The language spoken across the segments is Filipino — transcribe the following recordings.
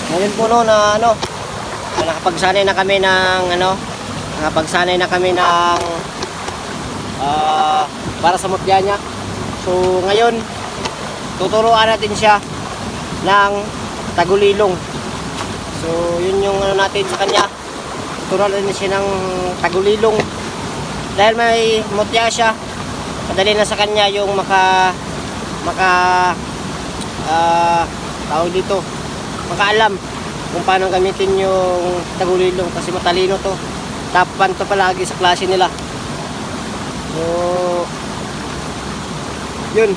Ngayon po no na ano, nakapagsanay na kami ng ano, nakapagsanay na kami ng para sa mutya niya. So ngayon tuturuan natin siya ng tagulilong. So yun yung ano natin sa kanya. Tuturuan natin siya ng tagulilong. Dahil may mutya siya, madali na sa kanya yung tawag dito, makaalam kung paano gamitin yung tagulilong kasi matalino to. Top 1 to palagi sa klase nila. So yun,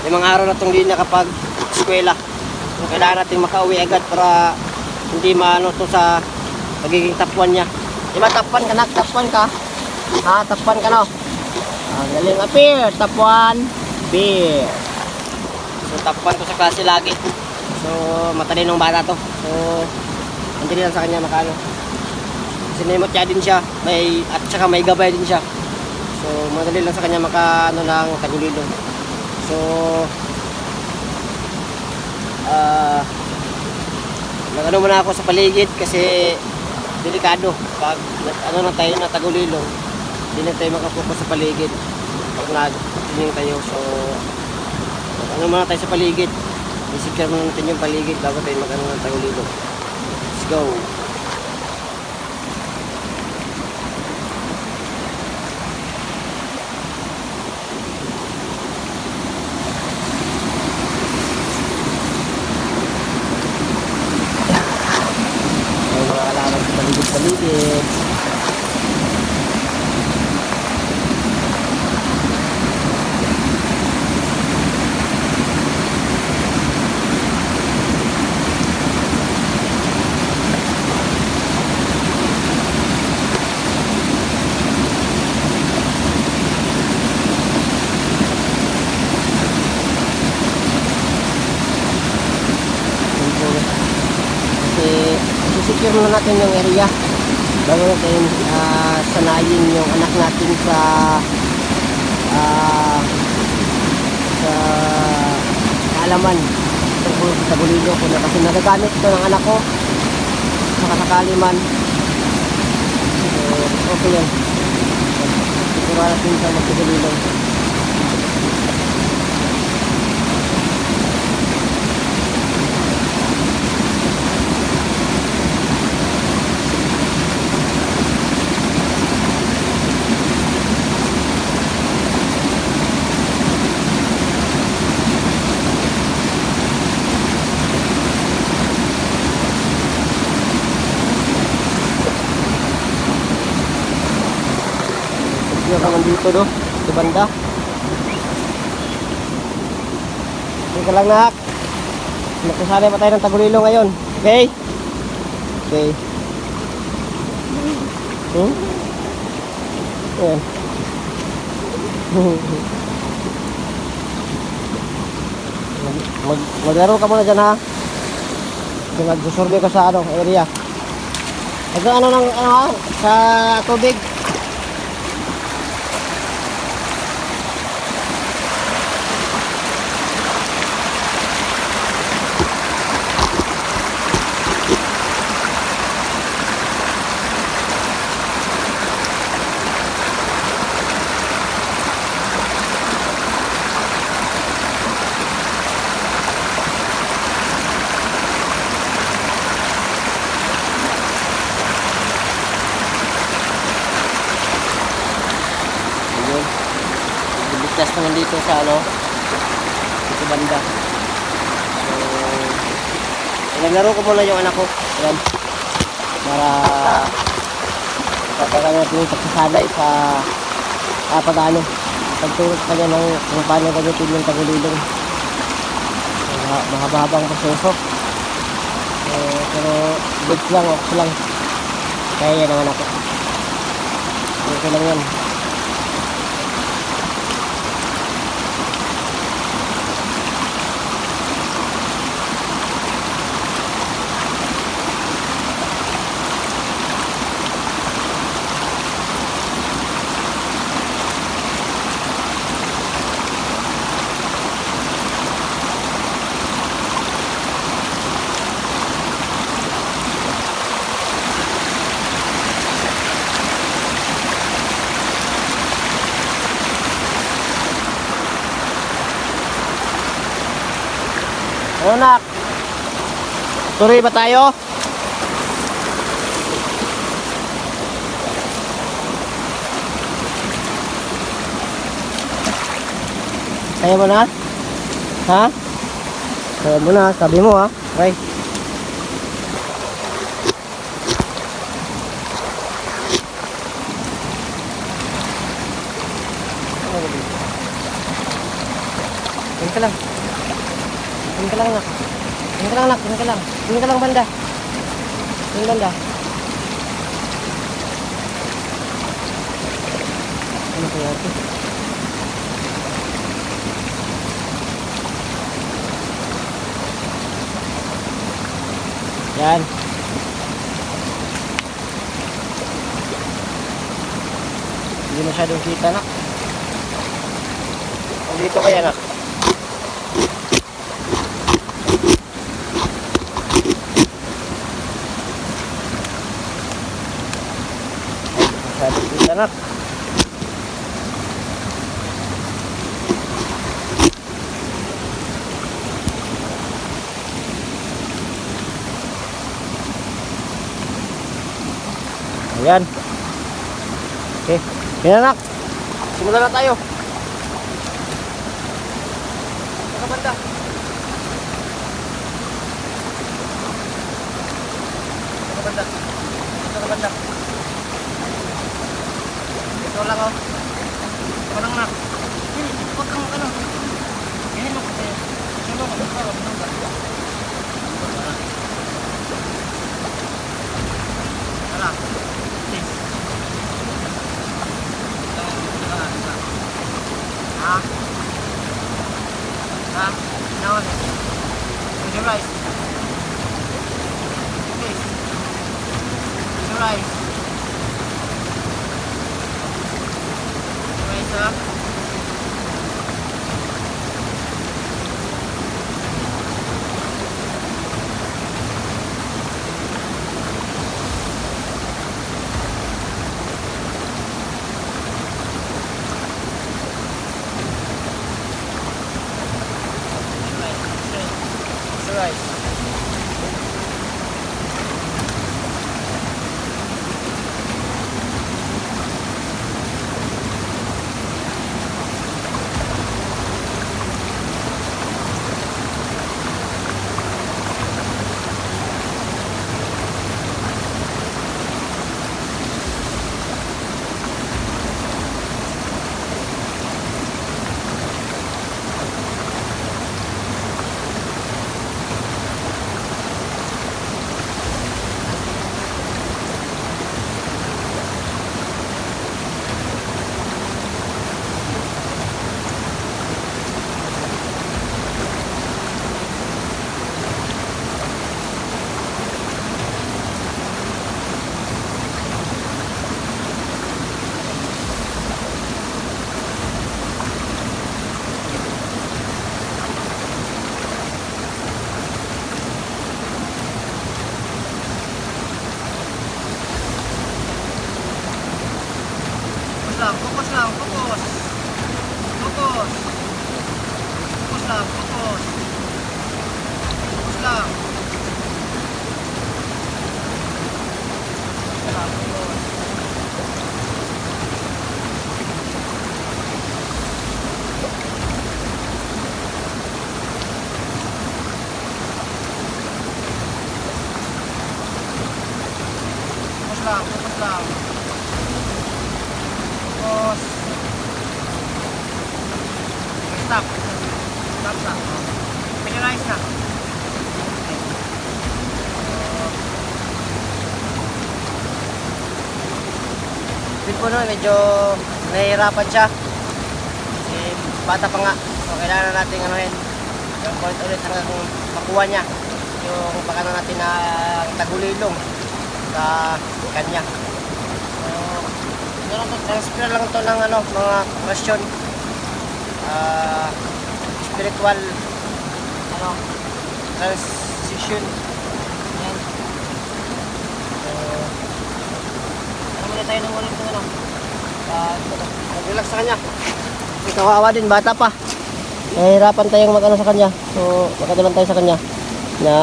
yung mga araw na itong hindi nakapag eskwela, so, kailangan natin makauwi agad para hindi maano to sa pagiging top 1 nya. Di ba top 1 ka na? Top 1 ka? Ha? Top 1 ka no? Galing, appear, top 1 appear. So top 1 to sa klase lagi. So matalinong bata to. So hindi lang sa kanya makano. Kasi may mutya din siya, at saka may gabay din siya. So madali lang sa kanya makaano ng tagulilong. So nagano muna ako sa paligid kasi delikado pag ano na tayo na tagulilong, hindi na tayo makapokus sa paligid pag nagtingin tayo. So ano muna tayo sa paligid, i-secure muna natin yung paligid bago tayo magano ng tagulilong. Let's go. Paligid. Secure muna natin yung area bago natin sanayin yung anak natin sa kaalaman tungkol sa tagulilong ko na kasi nagagamit ito ng anak ko makasakali man. So okay yan, siguro natin sa magtagulilong. Naman dito do, sa banda. Teka lang nak. Magkasanay pa tayo ng tagulilong ngayon. Okay? Okay. Ayan. Maglaro ka muna dyan ha. Magsusurvey ko sa area. Sa tubig. Ligtas naman dito sa dito banda. So naglaro ko muna yung anak ko. Ayan. Para kapag natin yung pagsasanay sa pagturo sa kanya ng kung paano gamitin yung tagulilong. Mahaba-habang proseso. Pero goods lang, okay lang. Kaya yan naman ako. Okay lang yan. Ano nak? Tuloy ba tayo? Kaya mo na? Ha? Kaya mo na, sabi mo ha. Okay. Tingin ka lang. Tingin ka lang nak. Tingin ka lang nak. Tingin ka lang. Tingin ka lang banda. Tingin banda. Ano kaya ito? Yan. Hindi masyadong kita nak. Dito kaya nak. Masyadong kita nak. Ayan. Okay. Yan anak. Simulan na tayo. Saka banda. Saka banda. Saka banda. Ito lang oh. Ito lang anak. Huwag kang ano. Yan mo kasi. Sino mo? Ito lang. Tara. Ha? Ha? No. With your rice. Please. With your rice. Rice, ha? Rice. Focus lang, focus. Focus. Focus lang, focus. Focus lang. Focus. Focus lang, focus lang. Focus. Stop. Stop na. Penalize na. Feel ko nun, medyo nahihirapan siya. Kasi bata pa nga. So, kailangan natin anuhin. Yung point ulit hanggang makuha niya. Yung baka na natin na tagulilong sa kanya. So, transfer lang to ng ano, mga question. Spiritual ano, transition. Yan. Ano muna tayo ng ulit ng ano. Mag-relax sa kanya. Kawawa din, bata pa. nahihirapan tayong mag-ano sa kanya. So, makatulan tayo sa kanya na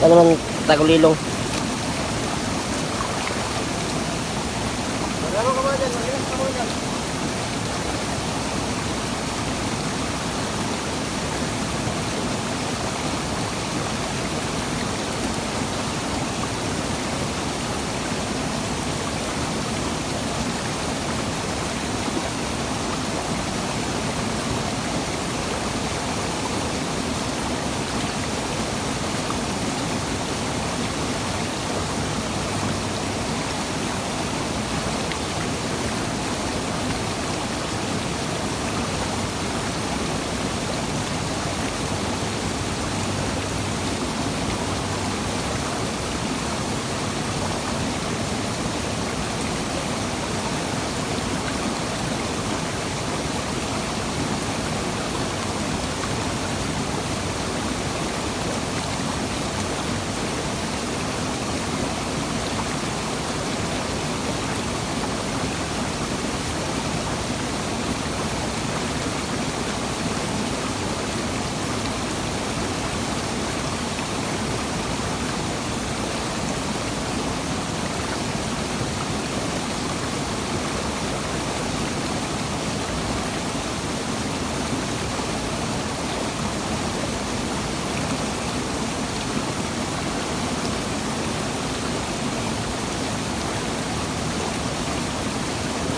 ano naman tagulilong. Maglaro ka muna dyan, maglaro ka muna dyan.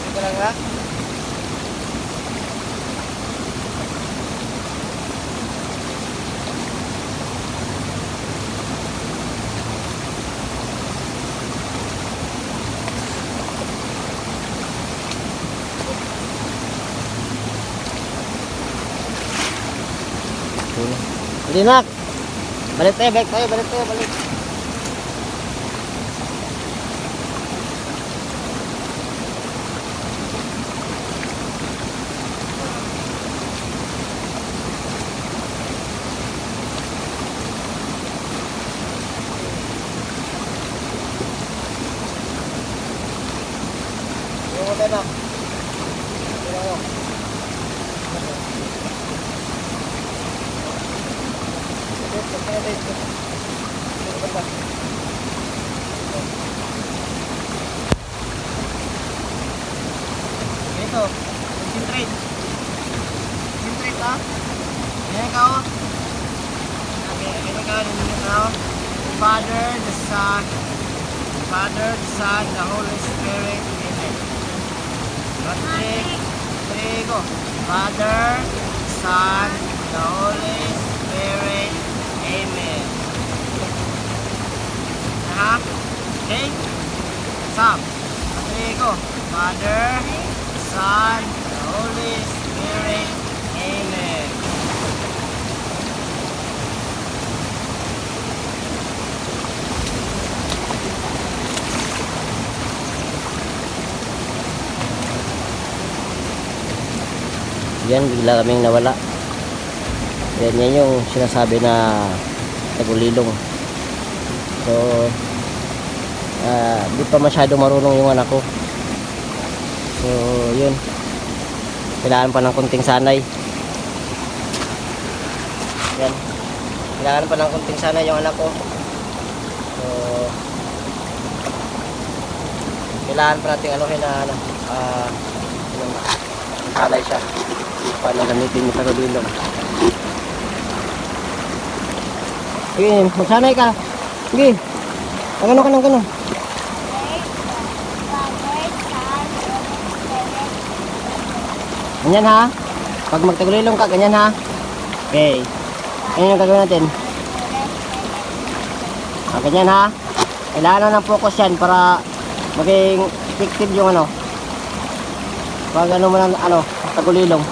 Ito lang ha. Hindi nak. Balik tayo, balik tayo. Yung tayo nak. Ito, concentrate ha. Yan ka o. Okay, ito ka, nandito ka o. The Father, the Son, the Holy Spirit. Amen. Three, go. Father, Son, the Holy Spirit. Amen. Ha? Okay? Stop. Three, go. Father, Son, the Holy Spirit. Amen. Yan, bigla kaming nawala. Yan yung sinasabi na tagulilong. So, di pa masyado marunong yung anak ko. So, yun. Kailangan pa ng kunting sanay. Yan. Kailangan pa ng kunting sanay yung anak ko. So, kailangan pa natin anuhin na sanay siya. Paano gamitin yung tagulilong. Sige, magsanay ka. Sige. Ano ka ng gano'n? Ganyan ha. Pag magtagulilong ka, ganyan ha. Okay. Ganyan yung gagawin natin. Ganyan ha. Kailangan ng focus yan para maging effective yung ano. Pag ano mo ng tagulilong.